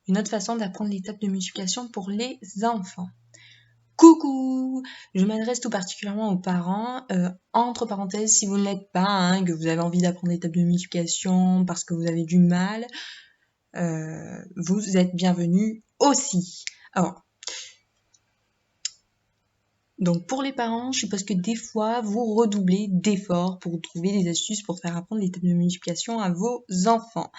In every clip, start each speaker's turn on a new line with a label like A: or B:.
A: une autre façon d'apprendre les tables de multiplication pour les enfants. Coucou! Je m'adresse tout particulièrement aux parents. Entre parenthèses, si vous ne l'êtes pas, hein, que vous avez envie d'apprendre les tables de multiplication parce que vous avez du mal, vous êtes bienvenus aussi. Alors, donc pour les parents, je suppose que des fois, vous redoublez d'efforts pour trouver des astuces pour faire apprendre les tables de multiplication à vos enfants.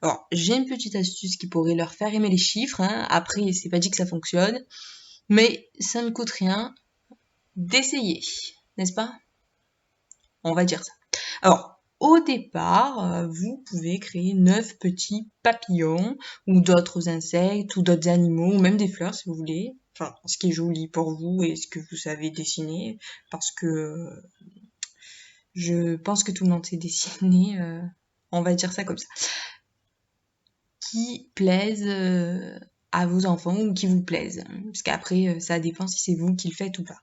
A: Alors, j'ai une petite astuce qui pourrait leur faire aimer les chiffres. Hein. Après, c'est pas dit que ça fonctionne, mais ça ne coûte rien d'essayer, n'est-ce pas? On va dire ça. Alors, au départ, vous pouvez créer 9 petits papillons ou d'autres insectes ou d'autres animaux ou même des fleurs si vous voulez. Enfin, ce qui est joli pour vous et ce que vous savez dessiner parce que je pense que tout le monde sait dessiner, on va dire ça comme ça. Qui plaisent à vos enfants ou qui vous plaisent. Parce qu'après, ça dépend si c'est vous qui le faites ou pas.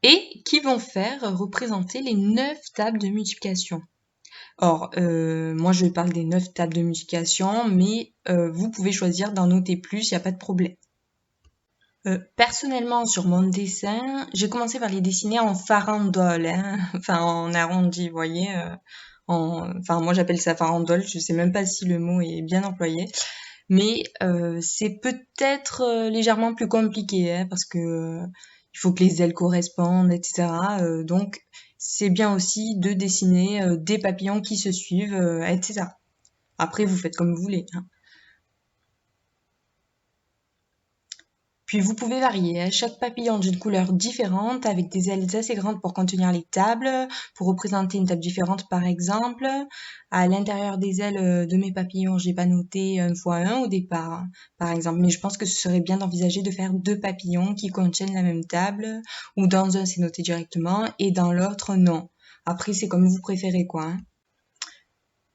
A: Et qui vont faire représenter les 9 tables de multiplication. Or, moi je parle des 9 tables de multiplication, mais vous pouvez choisir d'en noter plus, il n'y a pas de problème. Personnellement, sur mon dessin, j'ai commencé par les dessiner en farandole, hein, enfin en arrondi, vous voyez. Enfin, moi j'appelle ça farandole, je sais même pas si le mot est bien employé, mais c'est peut-être légèrement plus compliqué, hein, parce que il faut que les ailes correspondent, etc. Donc c'est bien aussi de dessiner des papillons qui se suivent, etc. Après, vous faites comme vous voulez. Hein. Puis vous pouvez varier. Chaque papillon d'une couleur différente, avec des ailes assez grandes pour contenir les tables, pour représenter une table différente par exemple. À l'intérieur des ailes de mes papillons, j'ai pas noté 1 x 1 au départ, par exemple. Mais je pense que ce serait bien d'envisager de faire 2 papillons qui contiennent la même table, ou dans un c'est noté directement, et dans l'autre non. Après, c'est comme vous préférez quoi. Hein.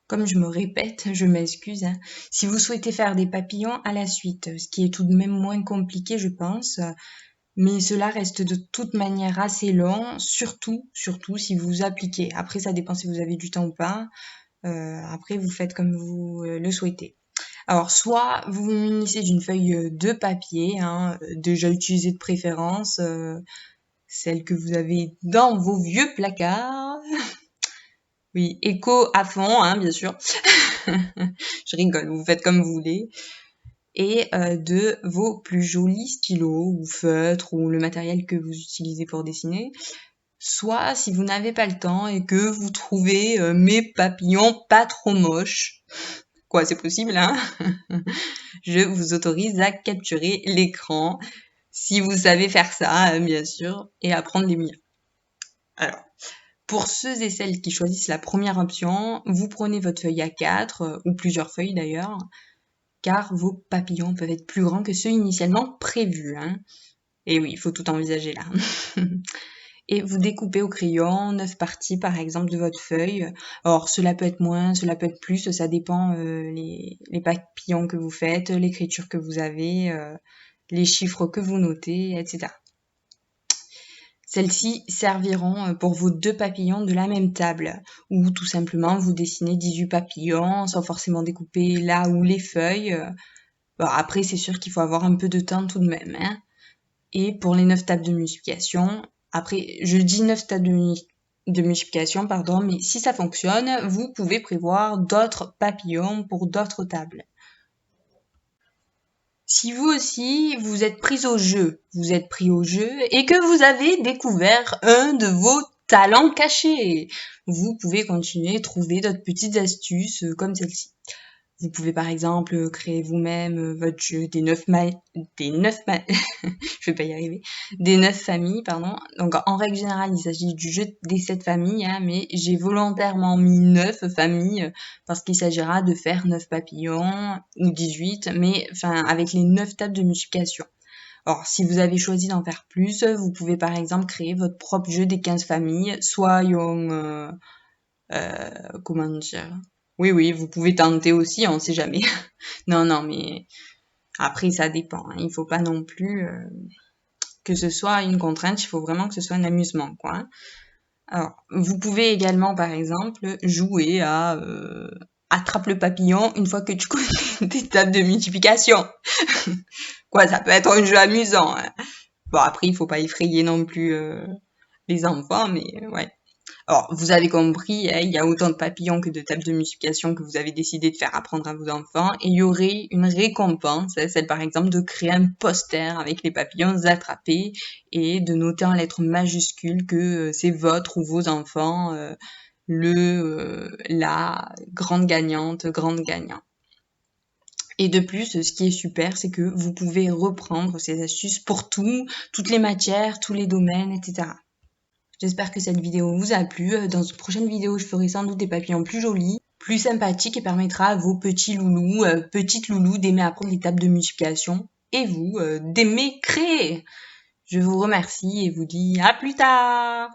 A: Comme je me répète, je m'excuse. Hein. Si vous souhaitez faire des papillons à la suite, ce qui est tout de même moins compliqué, je pense, mais cela reste de toute manière assez long, surtout si vous appliquez. Après, ça dépend si vous avez du temps ou pas. Après, vous faites comme vous le souhaitez. Alors, soit vous vous munissez d'une feuille de papier, hein, déjà utilisée de préférence, celle que vous avez dans vos vieux placards. Oui, écho à fond, hein, bien sûr. Je rigole, vous faites comme vous voulez. Et de vos plus jolis stylos ou feutres ou le matériel que vous utilisez pour dessiner. Soit si vous n'avez pas le temps et que vous trouvez mes papillons pas trop moches, quoi c'est possible hein, je vous autorise à capturer l'écran si vous savez faire ça bien sûr et à prendre les miens. Alors, pour ceux et celles qui choisissent la première option, vous prenez votre feuille A4 ou plusieurs feuilles d'ailleurs, car vos papillons peuvent être plus grands que ceux initialement prévus. Hein. Et oui, il faut tout envisager là. Et vous découpez au crayon 9 parties par exemple de votre feuille. Or, cela peut être moins, cela peut être plus, ça dépend les papillons que vous faites, l'écriture que vous avez, les chiffres que vous notez, etc. Celles-ci serviront pour vos 2 papillons de la même table, ou tout simplement vous dessinez 18 papillons sans forcément découper là où les feuilles. Bon, après, c'est sûr qu'il faut avoir un peu de temps tout de même. Hein. Et pour les 9 tables de multiplication, après, je dis 9 tables de multiplication, pardon, mais si ça fonctionne, vous pouvez prévoir d'autres papillons pour d'autres tables. Si vous aussi, vous êtes pris au jeu et que vous avez découvert un de vos talents cachés, vous pouvez continuer à trouver d'autres petites astuces comme celle-ci. Vous pouvez par exemple créer vous-même votre jeu des 9 je vais pas y arriver, des 9 familles, pardon. Donc en règle générale, il s'agit du jeu des 7 familles, hein, mais j'ai volontairement mis 9 familles parce qu'il s'agira de faire 9 papillons ou 18, mais enfin avec les 9 tables de multiplication. Or, si vous avez choisi d'en faire plus, vous pouvez par exemple créer votre propre jeu des 15 familles, soyons comment dire. Oui, vous pouvez tenter aussi, on sait jamais. non, mais après, ça dépend. Hein. Il faut pas non plus que ce soit une contrainte, il faut vraiment que ce soit un amusement, quoi. Alors, vous pouvez également, par exemple, jouer à attrape le papillon une fois que tu connais tes tables de multiplication. Quoi, ça peut être un jeu amusant. Hein. Bon, après, il faut pas effrayer non plus les enfants, mais ouais. Alors, vous avez compris, hein, il y a autant de papillons que de tables de multiplication que vous avez décidé de faire apprendre à vos enfants. Et il y aurait une récompense, celle par exemple de créer un poster avec les papillons attrapés et de noter en lettres majuscules que c'est votre ou vos enfants la grande gagnante, grande gagnant. Et de plus, ce qui est super, c'est que vous pouvez reprendre ces astuces pour toutes les matières, tous les domaines, etc. J'espère que cette vidéo vous a plu. Dans une prochaine vidéo, je ferai sans doute des papillons plus jolis, plus sympathiques et permettra à vos petits loulous, petites loulous d'aimer apprendre les tables de multiplication et vous d'aimer créer. Je vous remercie et vous dis à plus tard!